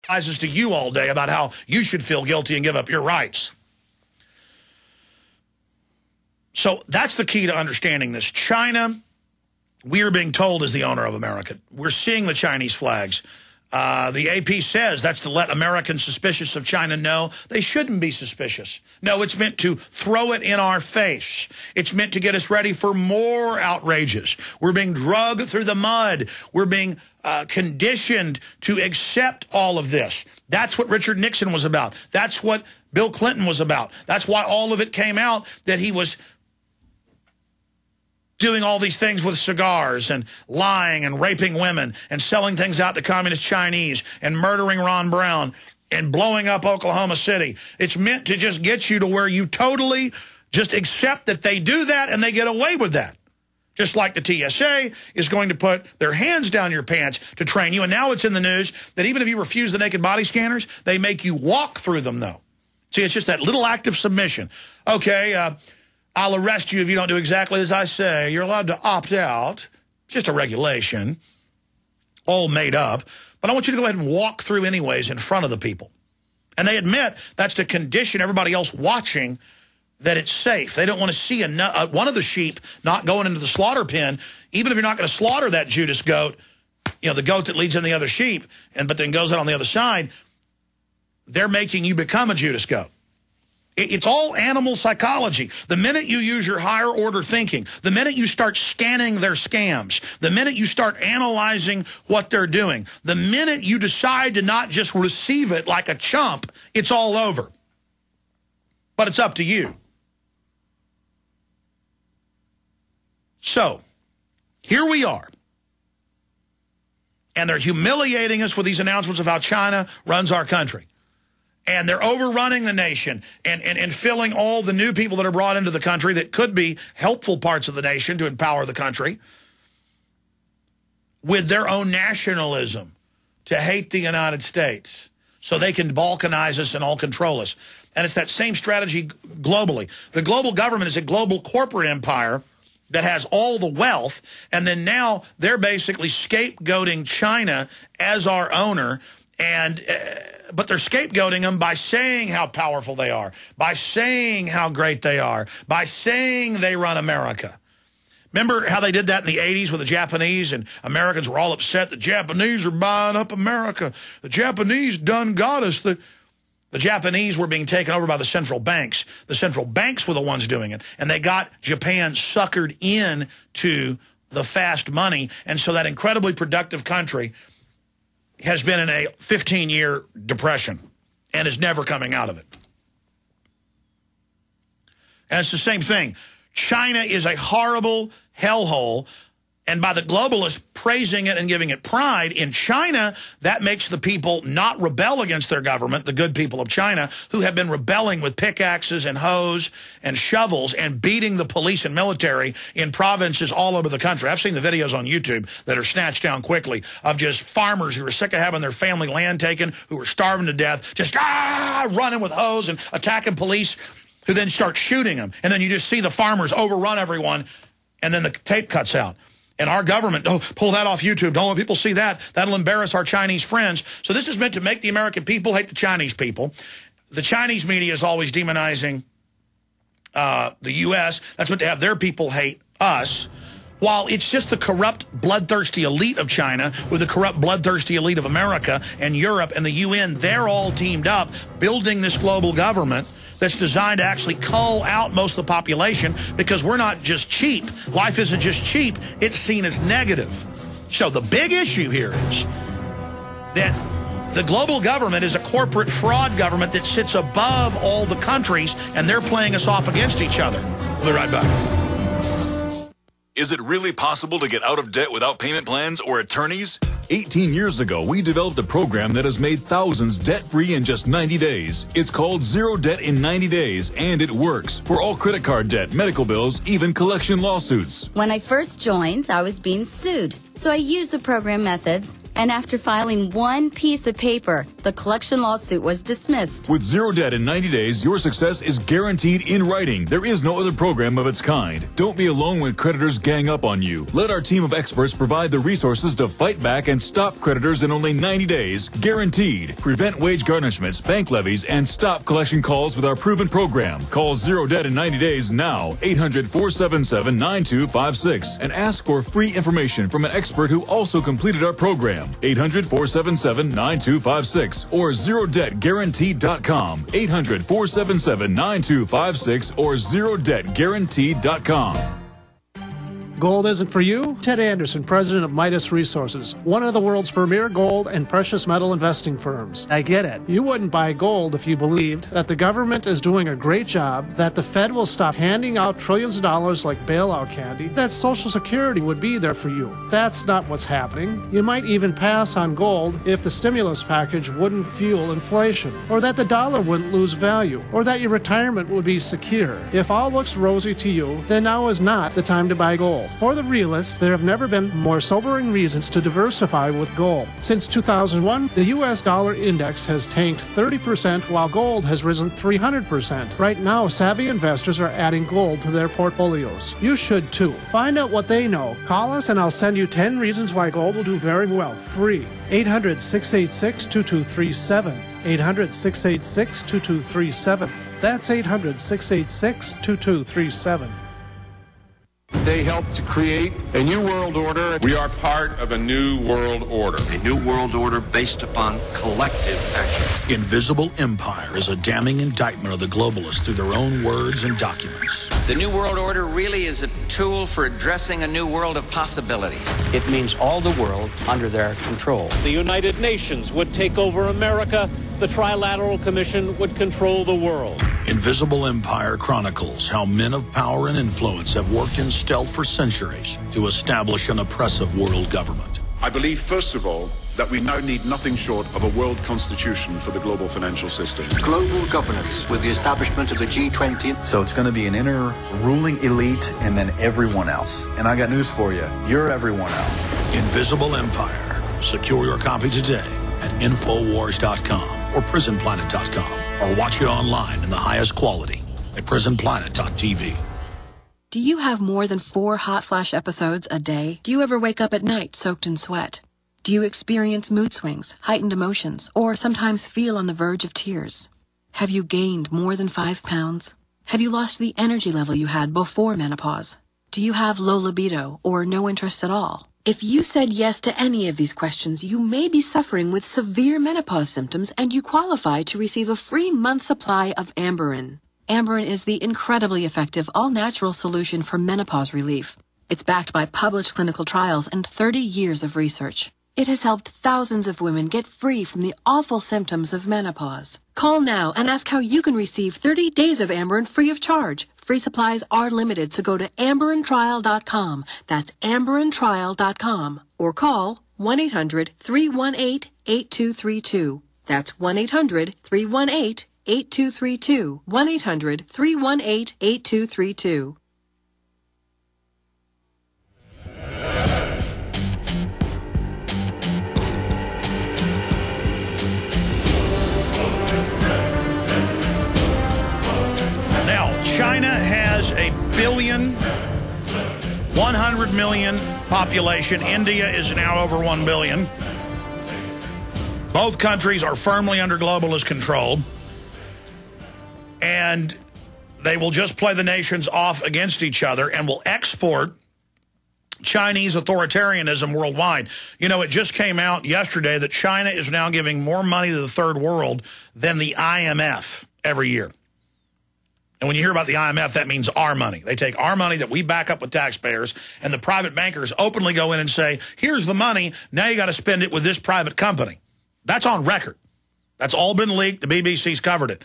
apologizes to you all day about how you should feel guilty and give up your rights. So that's the key to understanding this. China, we are being told, is the owner of America. We're seeing the Chinese flags. The AP says that's to let Americans suspicious of China know they shouldn't be suspicious. No, it's meant to throw it in our face. It's meant to get us ready for more outrages. We're being dragged through the mud. We're being conditioned to accept all of this. That's what Richard Nixon was about. That's what Bill Clinton was about. That's why all of it came out, that he was doing all these things with cigars and lying and raping women and selling things out to communist Chinese and murdering Ron Brown and blowing up Oklahoma City. It's meant to just get you to where you totally just accept that they do that and they get away with that. Just like the TSA is going to put their hands down your pants to train you. And now it's in the news that even if you refuse the naked body scanners, they make you walk through them, though. See, it's just that little act of submission. Okay, I'll arrest you if you don't do exactly as I say. You're allowed to opt out. Just a regulation, all made up. But I want you to go ahead and walk through anyways in front of the people. And they admit that's to condition everybody else watching that it's safe. They don't want to see one of the sheep not going into the slaughter pen, even if you're not going to slaughter that Judas goat, you know, the goat that leads in the other sheep, but then goes out on the other side. They're making you become a Judas goat. It's all animal psychology. The minute you use your higher order thinking, the minute you start scanning their scams, the minute you start analyzing what they're doing, the minute you decide to not just receive it like a chump, it's all over. But it's up to you. So, here we are. And they're humiliating us with these announcements of how China runs our country. And they're overrunning the nation and filling all the new people that are brought into the country that could be helpful parts of the nation to empower the country with their own nationalism to hate the United States so they can balkanize us and all control us. And it's that same strategy globally. The global government is a global corporate empire that has all the wealth, and then now they're basically scapegoating China as our owner. But they're scapegoating them by saying how powerful they are, by saying how great they are, by saying they run America. Remember how they did that in the 80s with the Japanese, and Americans were all upset. The Japanese are buying up America. The Japanese done got us. The Japanese were being taken over by the central banks. The central banks were the ones doing it, and they got Japan suckered into the fast money. And so that incredibly productive country has been in a 15-year depression and is never coming out of it. And it's the same thing. China is a horrible hellhole, and by the globalists praising it and giving it pride, in China, that makes the people not rebel against their government, the good people of China, who have been rebelling with pickaxes and hoes and shovels and beating the police and military in provinces all over the country. I've seen the videos on YouTube that are snatched down quickly of just farmers who are sick of having their family land taken, who are starving to death, just running with hoes and attacking police, who then start shooting them. And then you just see the farmers overrun everyone, and then the tape cuts out. And our government, oh, pull that off YouTube. Don't let people see that. That'll embarrass our Chinese friends. So this is meant to make the American people hate the Chinese people. The Chinese media is always demonizing the U.S. That's meant to have their people hate us. While it's just the corrupt, bloodthirsty elite of China with the corrupt, bloodthirsty elite of America and Europe and the UN, they're all teamed up building this global government that's designed to actually cull out most of the population, because we're not just cheap. Life isn't just cheap. It's seen as negative. So the big issue here is that the global government is a corporate fraud government that sits above all the countries, and they're playing us off against each other. We'll be right back. Is it really possible to get out of debt without payment plans or attorneys? 18 years ago, we developed a program that has made thousands debt-free in just 90 days. It's called Zero Debt in 90 Days, and it works for all credit card debt, medical bills, even collection lawsuits. When I first joined, I was being sued, so I used the program methods And after filing one piece of paper, the collection lawsuit was dismissed. With zero debt in 90 days, your success is guaranteed in writing. There is no other program of its kind. Don't be alone when creditors gang up on you. Let our team of experts provide the resources to fight back and stop creditors in only 90 days. Guaranteed. Prevent wage garnishments, bank levies, and stop collection calls with our proven program. Call Zero Debt in 90 days now. 800-477-9256. And ask for free information from an expert who also completed our program. 800-477-9256 or ZeroDebtGuaranteed.com. 800-477-9256 or ZeroDebtGuaranteed.com. Gold isn't for you? Ted Anderson, president of Midas Resources, one of the world's premier gold and precious metal investing firms. I get it. You wouldn't buy gold if you believed that the government is doing a great job, that the Fed will stop handing out trillions of dollars like bailout candy, that Social Security would be there for you. That's not what's happening. You might even pass on gold if the stimulus package wouldn't fuel inflation, or that the dollar wouldn't lose value, or that your retirement would be secure. If all looks rosy to you, then now is not the time to buy gold. For the realist, there have never been more sobering reasons to diversify with gold. Since 2001, the U.S. dollar index has tanked 30% while gold has risen 300%. Right now, savvy investors are adding gold to their portfolios. You should too. Find out what they know. Call us and I'll send you 10 reasons why gold will do very well, free. 800-686-2237. 800-686-2237. That's 800-686-2237. They helped to create a new world order. We are part of a new world order. A new world order based upon collective action. Invisible Empire is a damning indictment of the globalists through their own words and documents. The new world order really is a tool for addressing a new world of possibilities. It means all the world under their control. The United Nations would take over America. The Trilateral Commission would control the world. Invisible Empire chronicles how men of power and influence have worked in stealth for centuries to establish an oppressive world government. I believe, first of all, that we now need nothing short of a world constitution for the global financial system. Global governance with the establishment of the G20. So it's going to be an inner ruling elite and then everyone else. And I got news for you. You're everyone else. Invisible Empire. Secure your copy today at Infowars.com or PrisonPlanet.com, or watch it online in the highest quality at PrisonPlanet.tv. Do you have more than 4 hot flash episodes a day? Do you ever wake up at night soaked in sweat? Do you experience mood swings, heightened emotions, or sometimes feel on the verge of tears? Have you gained more than 5 pounds? Have you lost the energy level you had before menopause? Do you have low libido or no interest at all? If you said yes to any of these questions, you may be suffering with severe menopause symptoms and you qualify to receive a free month supply of Amberin. Amberin is the incredibly effective all-natural solution for menopause relief. It's backed by published clinical trials and 30 years of research. It has helped thousands of women get free from the awful symptoms of menopause. Call now and ask how you can receive 30 days of Amberin free of charge. Free supplies are limited, so go to amberintrial.com. That's amberintrial.com. Or call 1-800-318-8232. That's 1-800-318-8232. 1-800-318-8232. China has 100 million population. India is now over 1 billion. Both countries are firmly under globalist control. And they will just play the nations off against each other and will export Chinese authoritarianism worldwide. You know, it just came out yesterday that China is now giving more money to the third world than the IMF every year. And when you hear about the IMF, that means our money. They take our money that we back up with taxpayers, and the private bankers openly go in and say, here's the money, now you got to spend it with this private company. That's on record. That's all been leaked. The BBC's covered it.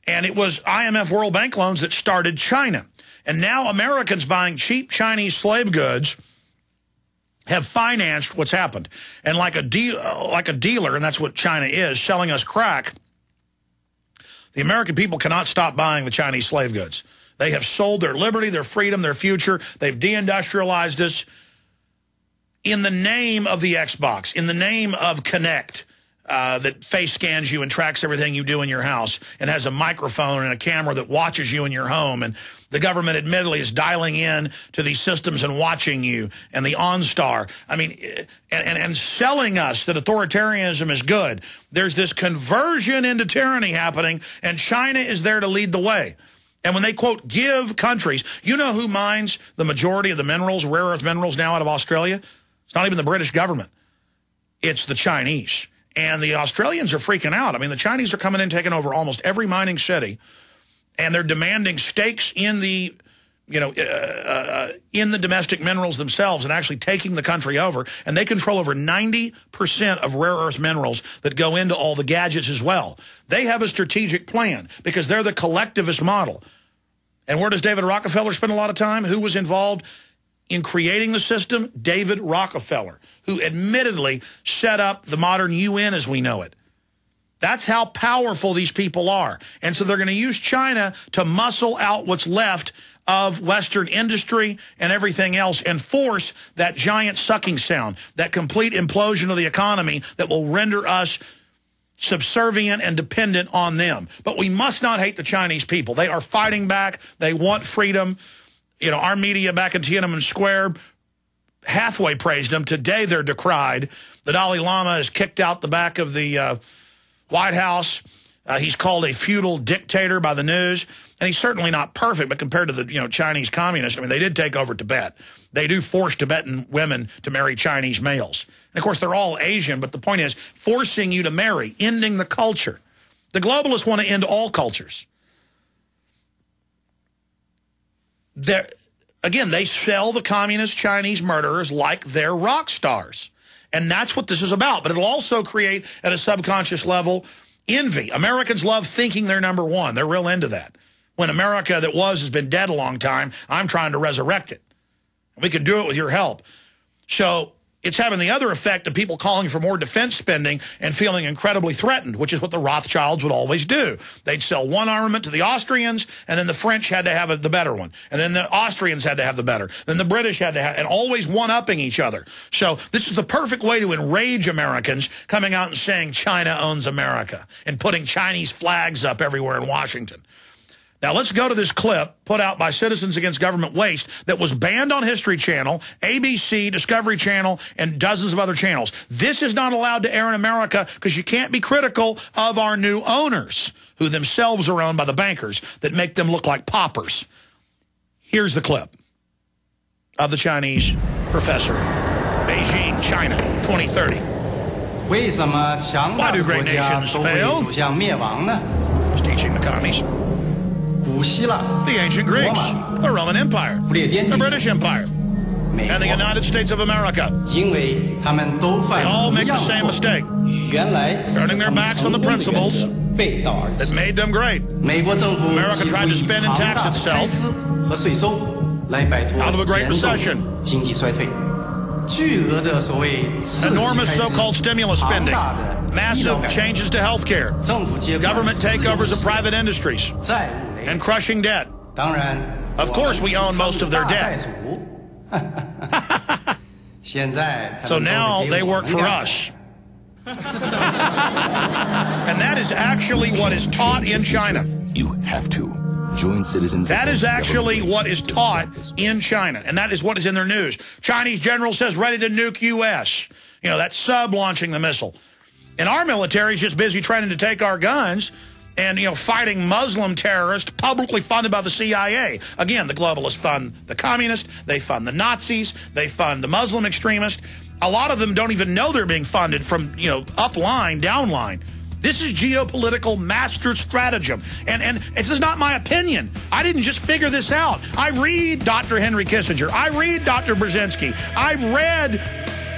And it was IMF World Bank loans that started China. And now Americans buying cheap Chinese slave goods have financed what's happened. And like a dealer, and that's what China is, selling us crack, the American people cannot stop buying the Chinese slave goods. They have sold their liberty, their freedom, their future. They've deindustrialized us. in the name of the Xbox, in the name of Kinect, that face scans you and tracks everything you do in your house and has a microphone and a camera that watches you in your home. And the government admittedly is dialing in to these systems and watching you, and the OnStar. I mean, and selling us that authoritarianism is good. There's this conversion into tyranny happening, and China is there to lead the way. And when they, quote, give countries, you know who mines the majority of the minerals, rare earth minerals now out of Australia? It's not even the British government. It's the Chinese. And the Australians are freaking out. I mean, the Chinese are coming in, taking over almost every mining city, and they're demanding stakes in the, in the domestic minerals themselves and actually taking the country over. And they control over 90% of rare earth minerals that go into all the gadgets as well. They have a strategic plan because they're the collectivist model. And where does David Rockefeller spend a lot of time? Who was involved in creating the system? David Rockefeller, who admittedly set up the modern UN as we know it. That's how powerful these people are. And so they're going to use China to muscle out what's left of Western industry and everything else and force that giant sucking sound, that complete implosion of the economy that will render us subservient and dependent on them. But we must not hate the Chinese people. They are fighting back. They want freedom. You know, our media back in Tiananmen Square halfway praised them. Today they're decried. The Dalai Lama is kicked out the back of the White House. He's called a feudal dictator by the news. And he's certainly not perfect, but compared to the Chinese communists, I mean, they did take over Tibet. They do force Tibetan women to marry Chinese males. And, of course, they're all Asian, but the point is forcing you to marry, ending the culture. The globalists want to end all cultures. Again, they sell the communist Chinese murderers like they're rock stars. And that's what this is about. But it'll also create, at a subconscious level, envy. Americans love thinking they're number one. They're real into that. When America that has been dead a long time, I'm trying to resurrect it. We could do it with your help. So it's having the other effect of people calling for more defense spending and feeling incredibly threatened, which is what the Rothschilds would always do. They'd sell one armament to the Austrians, and then the French had to have the better one. And then the Austrians had to have the better. Then the British had to have, and always one-upping each other. So this is the perfect way to enrage Americans, coming out and saying China owns America and putting Chinese flags up everywhere in Washington. Now, let's go to this clip put out by Citizens Against Government Waste that was banned on History Channel, ABC, Discovery Channel, and dozens of other channels. This is not allowed to air in America because you can't be critical of our new owners, who themselves are owned by the bankers that make them look like paupers. Here's the clip of the Chinese professor. Beijing, China, 2030. Why do great nations fail? He's teaching the commies. The ancient Greeks, the Roman Empire, the British Empire, and the United States of America. They all make the same mistake, turning their backs on the principles that made them great. America tried to spend and tax itself out of a great recession. Enormous so-called stimulus spending, massive changes to health care, government takeovers of private industries, and crushing debt. Of course, we own most of their debt. So now they work for us. And that is actually what is taught in China. You have to join Citizens. That is actually what is taught in China, and that is what is in their news. Chinese general says ready to nuke U.S. You know, that's sub-launching the missile. And our military is just busy training to take our guns and, fighting Muslim terrorists publicly funded by the CIA. Again, the globalists fund the communists, they fund the Nazis, they fund the Muslim extremists. A lot of them don't even know they're being funded from, upline, downline. This is geopolitical master stratagem. And this is not my opinion. I didn't just figure this out. I read Dr. Henry Kissinger. I read Dr. Brzezinski. I read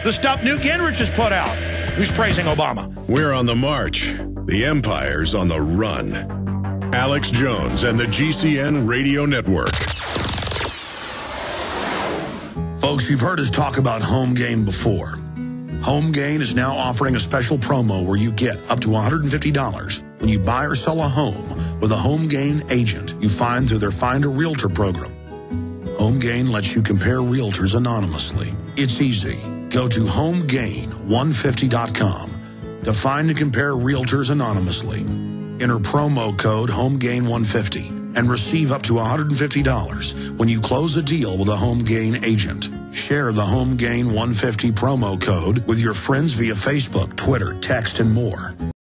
the stuff Newt Gingrich has put out, who's praising Obama. We're on the march. The empire's on the run. Alex Jones and the GCN Radio Network. Folks, you've heard us talk about Home Gain before. Home Gain is now offering a special promo where you get up to $150 when you buy or sell a home with a Home Gain agent you find through their Find a Realtor program. Home Gain lets you compare realtors anonymously. It's easy. Go to homegain150.com to find and compare realtors anonymously. Enter promo code HOMEGAIN150 and receive up to $150 when you close a deal with a HomeGain agent. Share the HomeGain150 promo code with your friends via Facebook, Twitter, text, and more.